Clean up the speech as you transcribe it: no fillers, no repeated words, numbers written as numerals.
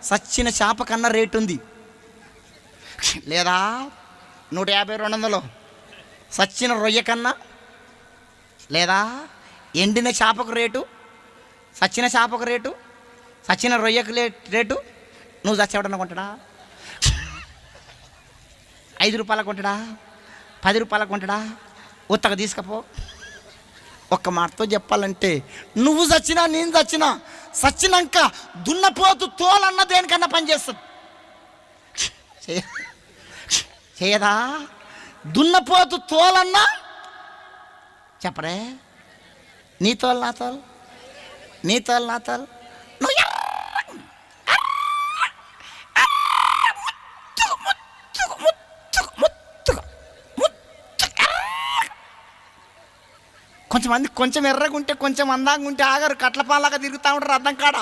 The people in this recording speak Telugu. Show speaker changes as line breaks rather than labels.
సచ్చిన చేప కన్నా రేటు ఉంది. లేదా 150, 200 సచ్చిన రొయ్య కన్నా, లేదా ఎండిన చేపకు రేటు, సచ్చిన చేపకు రేటు, సచ్చిన రొయ్యకు రేటు. నువ్వు చచ్చేవాడన్నా కొంటాడా? 5 రూపాయలకు కొంటాడా? 10 రూపాయలకు కొంటాడా? ఉత్తగా తీసుకపో. ఒక్క మాటతో చెప్పాలంటే నువ్వు చచ్చినా నేను చచ్చినా, చచ్చినాక దున్నపోతు తోలన్న దేనికన్నా పనిచేస్తుంది. చేయదా? దున్నపోతు తోలన్నా చెప్పరే. నీ తోలు నా తోలు, నీ తోలు నా తోలు. నువ్వు కొంచెమంది కొంచెం ఎర్రగా ఉంటే కొంచెం అందంగా ఉంటే ఆగారు, కట్లపాలాగా తిరుగుతూ ఉంటారు అర్థం కాడ.